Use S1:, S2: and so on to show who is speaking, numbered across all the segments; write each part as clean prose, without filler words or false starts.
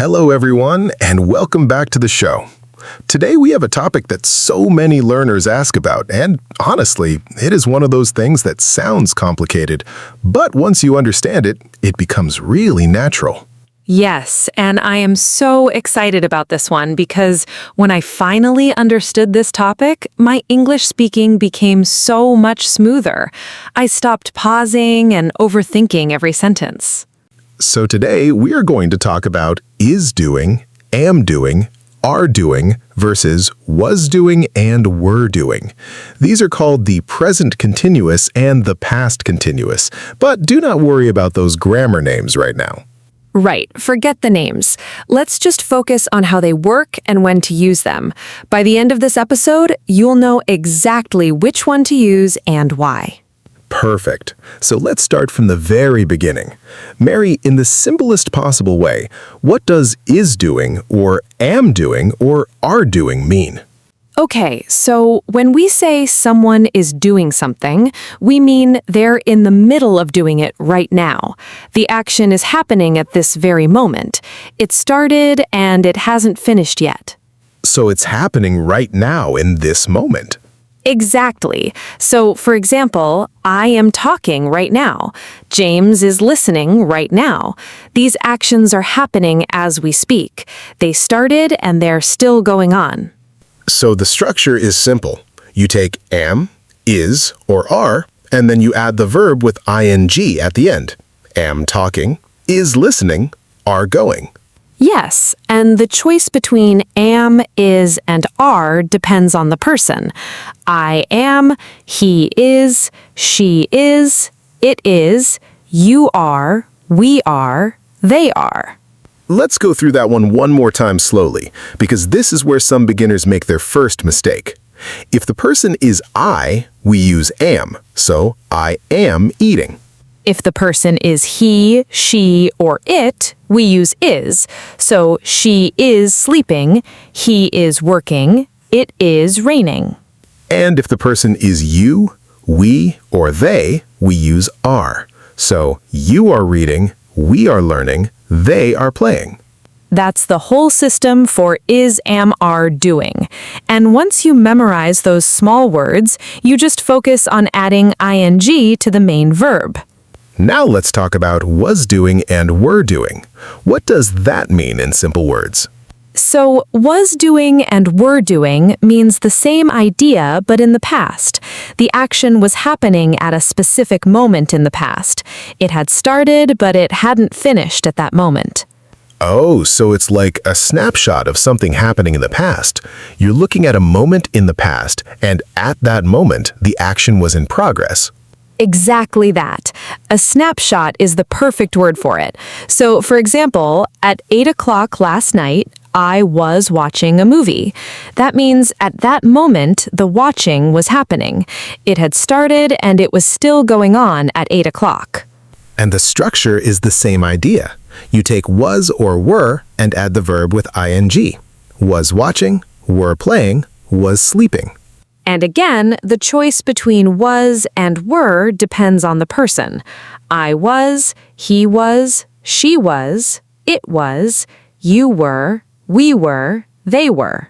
S1: Hello, everyone, and welcome back to the show. Today we have a topic that so many learners ask about, and honestly, it is one of those things that sounds complicated, but once you understand it, it becomes really natural.
S2: Yes, and I am so excited about this one because when I finally understood this topic, my English speaking became so much smoother. I stopped pausing and overthinking every sentence.
S1: So today we are going to talk about is doing, am doing, are doing versus was doing and were doing. These are called the present continuous and the past continuous, but do not worry about those grammar names right now.
S2: Right, forget the names. Let's just focus on how they work and when to use them. By the end of this episode, you'll know exactly which one to use and why.
S1: Perfect. So let's start from the very beginning. Mary, in the simplest possible way, what does is doing or am doing or are doing mean?
S2: Okay, so when we say someone is doing something, we mean they're in the middle of doing it right now. The action is happening at this very moment. It started and it hasn't finished yet.
S1: So it's happening right now in this moment.
S2: Exactly. So, for example, I am talking right now. James is listening right now. These actions are happening as we speak. They started and they're still going on.
S1: So the structure is simple. You take am, is, or are, and then you add the verb with ing at the end. Am talking, is listening, are going.
S2: Yes, and the choice between am, is, and are depends on the person. I am, he is, she is, it is, you are, we are, they are.
S1: Let's go through that one more time slowly, because this is where some beginners make their first mistake. If the person is I, we use am, so I am eating.
S2: If the person is he, she, or it, we use is. So she is sleeping, he is working, it is raining.
S1: And if the person is you, we, or they, we use are. So you are reading, we are learning, they are playing.
S2: That's the whole system for is, am, are doing. And once you memorize those small words, you just focus on adding ing to the main verb.
S1: Now let's talk about was doing and were doing. What does that mean in simple words?
S2: So, was doing and were doing means the same idea but in the past. The action was happening at a specific moment in the past. It had started, but it hadn't finished at that moment.
S1: Oh, so it's like a snapshot of something happening in the past. You're looking at a moment in the past, and at that moment, the action was in progress.
S2: Exactly that. A snapshot is the perfect word for it. So, for example, at 8 o'clock last night, I was watching a movie. That means at that moment, the watching was happening. It had started and it was still going on at 8 o'clock.
S1: And the structure is the same idea. You take was or were and add the verb with ing. Was watching, were playing, was sleeping.
S2: And again, the choice between was and were depends on the person. I was, he was, she was, it was, you were, we were, they were.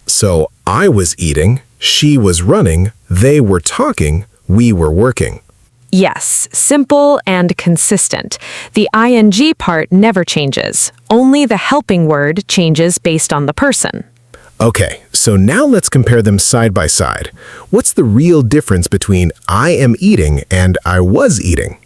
S1: So I was eating, she was running, they were talking, we were working.
S2: Yes, simple and consistent. The ing part never changes. Only the helping word changes based on the person.
S1: Okay, so now let's compare them side by side. What's the real difference between I am eating and I was eating?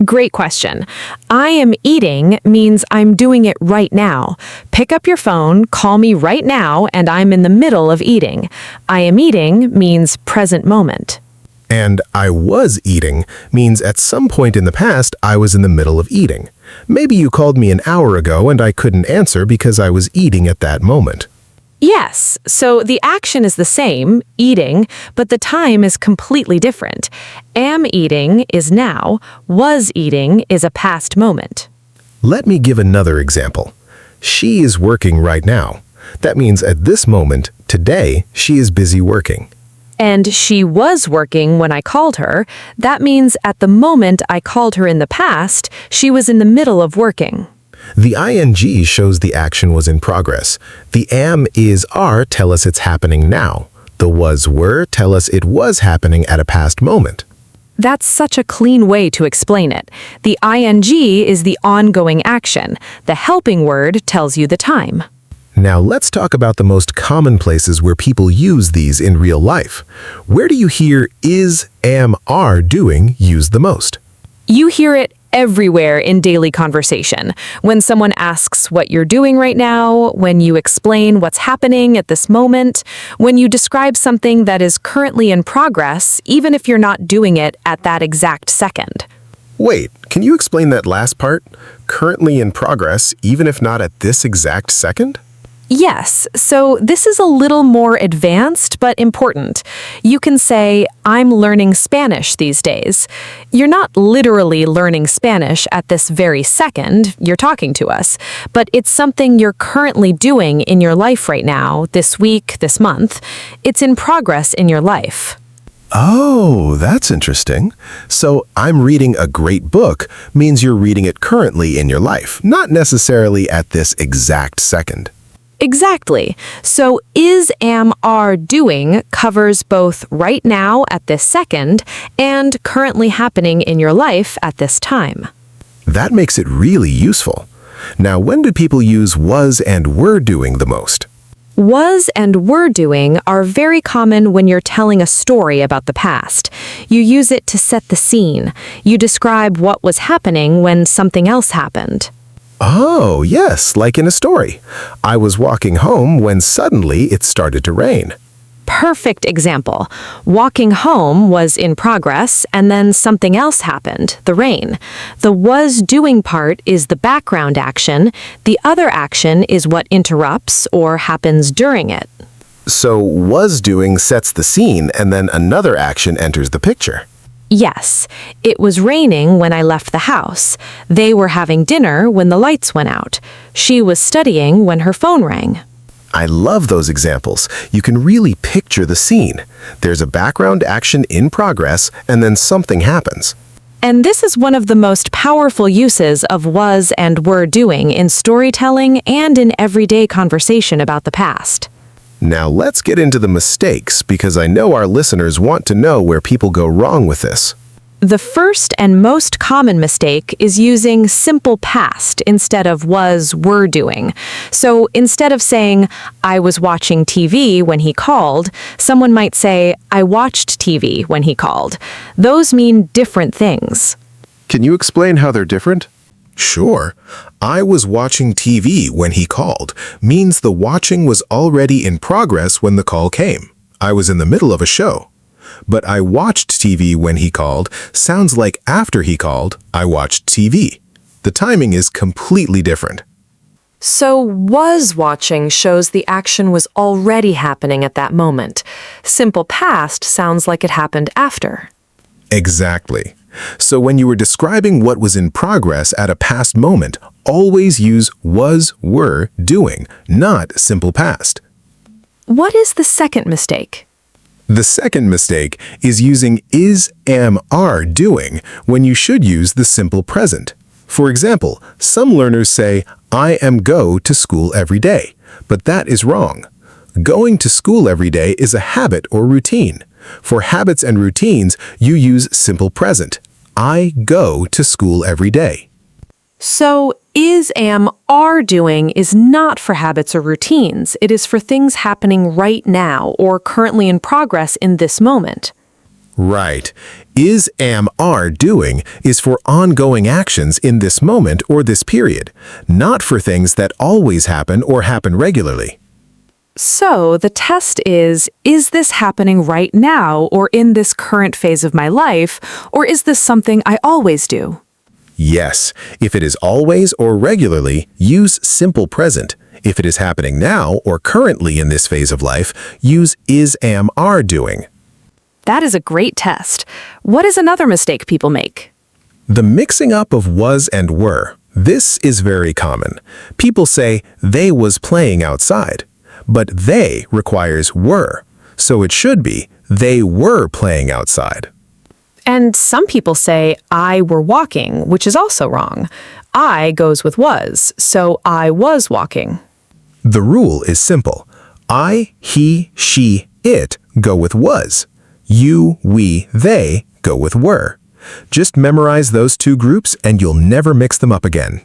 S2: Great question. I am eating means I'm doing it right now. Pick up your phone, call me right now, and I'm in the middle of eating. I am eating means present moment.
S1: And I was eating means at some point in the past I was in the middle of eating. Maybe you called me an hour ago and I couldn't answer because I was eating at that moment.
S2: Yes, so the action is the same, eating, but the time is completely different. Am eating is now, was eating is a past moment.
S1: Let me give another example. She is working right now. That means at this moment, today, she is busy working.
S2: And she was working when I called her. That means at the moment I called her in the past, she was in the middle of working.
S1: The ing shows the action was in progress. The am, is, are tell us it's happening now. The was, were tell us it was happening at a past moment.
S2: That's such a clean way to explain it. The ing is the ongoing action. The helping word tells you the time.
S1: Now let's talk about the most common places where people use these in real life. Where do you hear is, am, are doing used the most?
S2: You hear it everywhere in daily conversation. When someone asks what you're doing right now, when you explain what's happening at this moment, when you describe something that is currently in progress, even if you're not doing it at that exact second.
S1: Wait, can you explain that last part? Currently in progress, even if not at this exact second?
S2: Yes, so this is a little more advanced but important. You can say, I'm learning Spanish these days. You're not literally learning Spanish at this very second you're talking to us, but it's something you're currently doing in your life right now, this week, this month. It's in progress in your life.
S1: Oh, that's interesting. So I'm reading a great book means you're reading it currently in your life, not necessarily at this exact second.
S2: Exactly. So is, am, are doing covers both right now at this second and currently happening in your life at this time.
S1: That makes it really useful. Now, when do people use was and were doing the most?
S2: Was and were doing are very common when you're telling a story about the past. You use it to set the scene. You describe what was happening when something else happened.
S1: Oh, yes, like in a story. I was walking home when suddenly it started to rain.
S2: Perfect example. Walking home was in progress, and then something else happened, the rain. The was doing part is the background action. The other action is what interrupts or happens during it.
S1: So was doing sets the scene and then another action enters the picture.
S2: Yes, it was raining when I left the house. They were having dinner when the lights went out. She was studying when her phone rang.
S1: I love those examples. You can really picture the scene. There's a background action in progress, and then something happens.
S2: And this is one of the most powerful uses of was and were doing in storytelling and in everyday conversation about the past.
S1: Now let's get into the mistakes, because I know our listeners want to know where people go wrong with this.
S2: The first and most common mistake is using simple past instead of was, were doing. So instead of saying, I was watching TV when he called, someone might say, I watched TV when he called. Those mean different things.
S1: Can you explain how they're different? Sure. I was watching TV when he called means the watching was already in progress when the call came. I was in the middle of a show. But I watched TV when he called sounds like after he called, I watched TV. The timing is completely different.
S2: So was watching shows the action was already happening at that moment. Simple past sounds like it happened after.
S1: Exactly. So when you were describing what was in progress at a past moment, always use was, were, doing, not simple past.
S2: What is the second mistake?
S1: The second mistake is using is, am, are doing when you should use the simple present. For example, some learners say, I am go to school every day, but that is wrong. Going to school every day is a habit or routine. For habits and routines, you use simple present. I go to school every day.
S2: So, is, am, are doing is not for habits or routines. It is for things happening right now or currently in progress in this moment.
S1: Right. Is, am, are doing is for ongoing actions in this moment or this period, not for things that always happen or happen regularly.
S2: So, the test is this happening right now or in this current phase of my life, or is this something I always do?
S1: Yes, if it is always or regularly, use simple present. If it is happening now or currently in this phase of life, use is, am, are doing.
S2: That is a great test. What is another mistake people make?
S1: The mixing up of was and were. This is very common. People say, they was playing outside. But they requires were, so it should be, they were playing outside.
S2: And some people say, I were walking, which is also wrong. I goes with was, so I was walking.
S1: The rule is simple. I, he, she, it go with was. You, we, they go with were. Just memorize those two groups and you'll never mix them up again.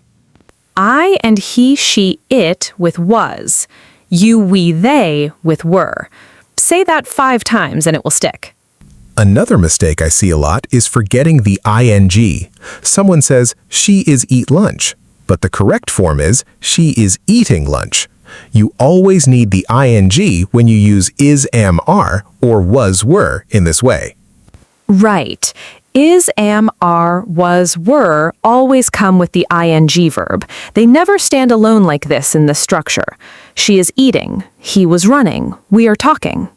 S2: I and he, she, it with was. You, we, they with were. Say that 5 times and it will stick.
S1: Another mistake I see a lot is forgetting the ing. Someone says, she is eat lunch, but the correct form is, she is eating lunch. You always need the ing when you use is, am, are, or was, were in this way.
S2: Right. Is, am, are, was, were always come with the ing verb. They never stand alone like this in the structure. She is eating. He was running. We are talking.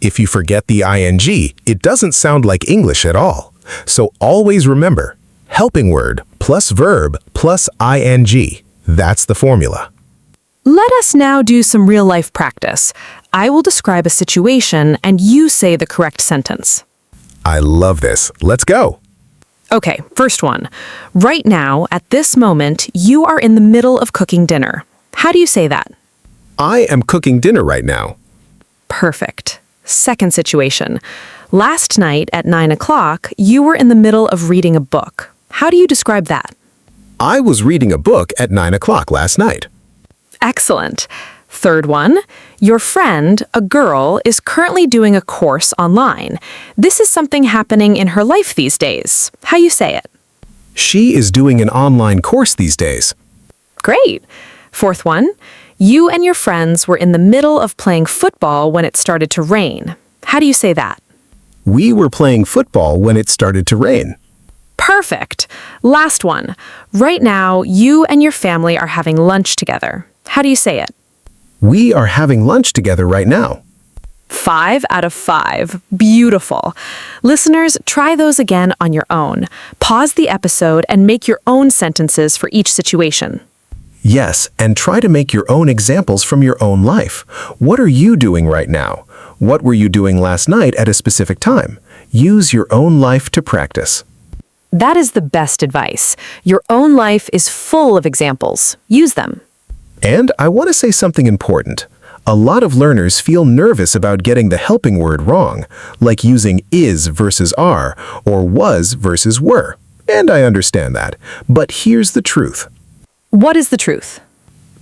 S1: If you forget the ing, it doesn't sound like English at all. So always remember, helping word plus verb plus ing. That's the formula.
S2: Let us now do some real-life practice. I will describe a situation and you say the correct sentence.
S1: I love this. Let's go.
S2: Okay, first one. Right now, at this moment, you are in the middle of cooking dinner. How do you say that?
S1: I am cooking dinner right now.
S2: Perfect. Second situation. Last night at 9 o'clock, you were in the middle of reading a book. How do you describe that?
S1: I was reading a book at 9 o'clock last night.
S2: Excellent. Third one. Your friend, a girl, is currently doing a course online. This is something happening in her life these days. How you say it?
S1: She is doing an online course these days.
S2: Great. Fourth one. You and your friends were in the middle of playing football when it started to rain. How do you say that?
S1: We were playing football when it started to rain.
S2: Perfect. Last one. Right now, you and your family are having lunch together. How do you say it?
S1: We are having lunch together right now.
S2: 5 out of 5. Beautiful. Listeners, try those again on your own. Pause the episode and make your own sentences for each situation.
S1: Yes, and try to make your own examples from your own life. What are you doing right now? What were you doing last night at a specific time? Use your own life to practice.
S2: That is the best advice. Your own life is full of examples. Use them.
S1: And I want to say something important. A lot of learners feel nervous about getting the helping word wrong, like using is versus are, or was versus were. And I understand that. But here's the truth.
S2: What is the truth?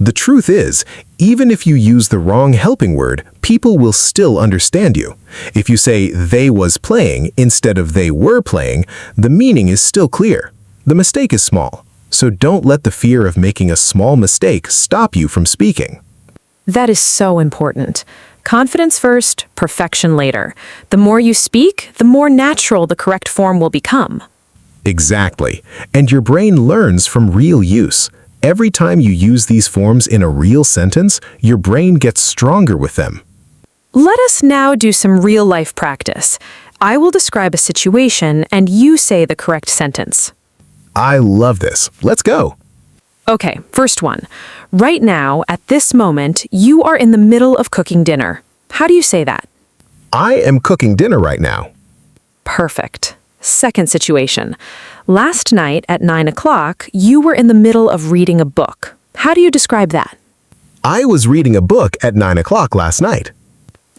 S1: The truth is, even if you use the wrong helping word, people will still understand you. If you say they was playing instead of they were playing, the meaning is still clear. The mistake is small. So don't let the fear of making a small mistake stop you from speaking.
S2: That is so important. Confidence first, perfection later. The more you speak, the more natural the correct form will become.
S1: Exactly. And your brain learns from real use. Every time you use these forms in a real sentence, your brain gets stronger with them.
S2: Let us now do some real-life practice. I will describe a situation and you say the correct sentence.
S1: I love this. Let's go.
S2: Okay, first one. Right now, at this moment, you are in the middle of cooking dinner. How do you say that?
S1: I am cooking dinner right now.
S2: Perfect. Second situation. Last night at 9 o'clock, you were in the middle of reading a book. How do you describe that?
S1: I was reading a book at 9 o'clock last night.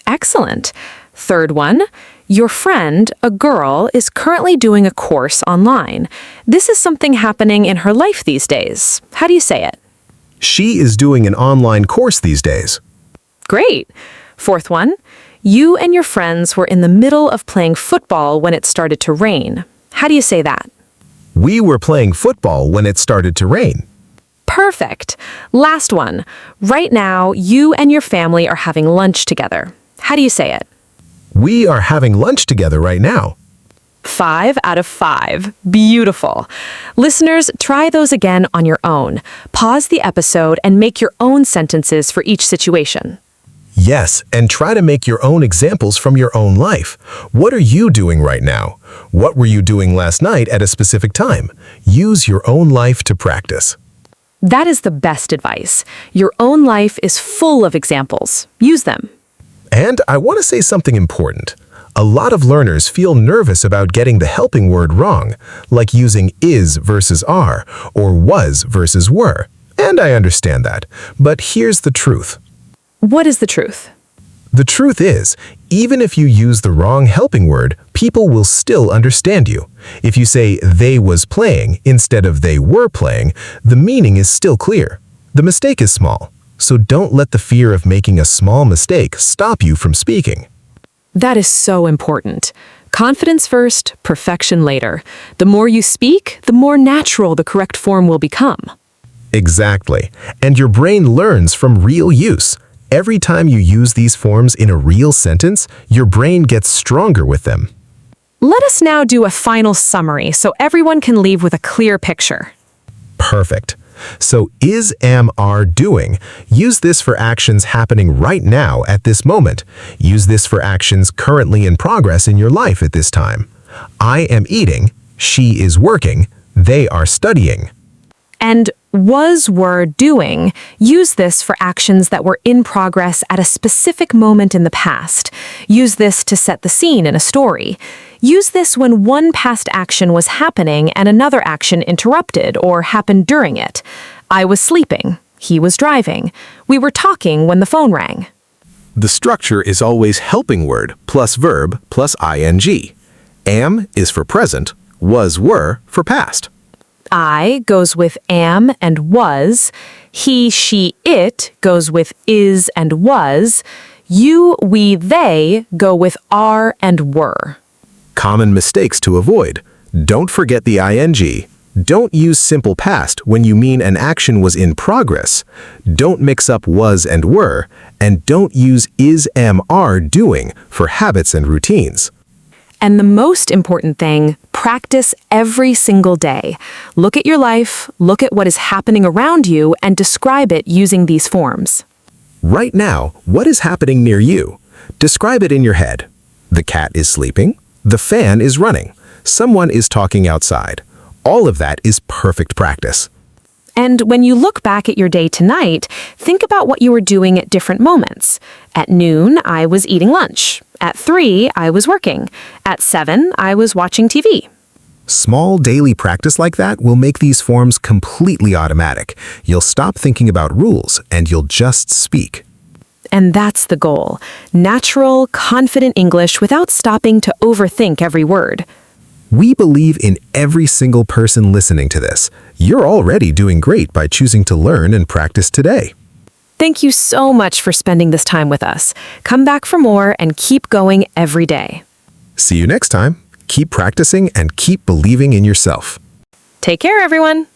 S2: Excellent. Third one. Your friend, a girl, is currently doing a course online. This is something happening in her life these days. How do you say it?
S1: She is doing an online course these days.
S2: Great. Fourth one. You and your friends were in the middle of playing football when it started to rain. How do you say that?
S1: We were playing football when it started to rain.
S2: Perfect. Last one. Right now, you and your family are having lunch together. How do you say it?
S1: We are having lunch together right now.
S2: 5 out of 5. Beautiful. Listeners, try those again on your own. Pause the episode and make your own sentences for each situation.
S1: Yes, and try to make your own examples from your own life. What are you doing right now? What were you doing last night at a specific time? Use your own life to practice.
S2: That is the best advice. Your own life is full of examples. Use them.
S1: And I want to say something important. A lot of learners feel nervous about getting the helping word wrong, like using is versus are, or was versus were. And I understand that. But here's the truth.
S2: What is the truth?
S1: The truth is, even if you use the wrong helping word, people will still understand you. If you say they was playing instead of they were playing, the meaning is still clear. The mistake is small, so don't let the fear of making a small mistake stop you from speaking.
S2: That is so important. Confidence first, perfection later. The more you speak, the more natural the correct form will become.
S1: Exactly. And your brain learns from real use. Every time you use these forms in a real sentence, your brain gets stronger with them.
S2: Let us now do a final summary so everyone can leave with a clear picture.
S1: Perfect. So is, am, are, doing. Use this for actions happening right now at this moment. Use this for actions currently in progress in your life at this time. I am eating, she is working, they are studying.
S2: And was, were, doing. Use this for actions that were in progress at a specific moment in the past. Use this to set the scene in a story. Use this when one past action was happening and another action interrupted or happened during it. I was sleeping. He was driving. We were talking when the phone rang.
S1: The structure is always helping word plus verb plus ing. Am is for present, was, were for past.
S2: I goes with am and was. He, she, it goes with is and was. You, we, they go with are and were.
S1: Common mistakes to avoid. Don't forget the ing. Don't use simple past when you mean an action was in progress. Don't mix up was and were. And don't use is, am, are, doing for habits and routines.
S2: And the most important thing, practice every single day. Look at your life, look at what is happening around you, and describe it using these forms.
S1: Right now, what is happening near you? Describe it in your head. The cat is sleeping. The fan is running. Someone is talking outside. All of that is perfect practice.
S2: And when you look back at your day tonight, think about what you were doing at different moments. At noon, I was eating lunch. At 3, I was working. At 7, I was watching TV.
S1: Small daily practice like that will make these forms completely automatic. You'll stop thinking about rules and you'll just speak.
S2: And that's the goal. Natural, confident English without stopping to overthink every word.
S1: We believe in every single person listening to this. You're already doing great by choosing to learn and practice today.
S2: Thank you so much for spending this time with us. Come back for more and keep going every day.
S1: See you next time. Keep practicing and keep believing in yourself.
S2: Take care, everyone.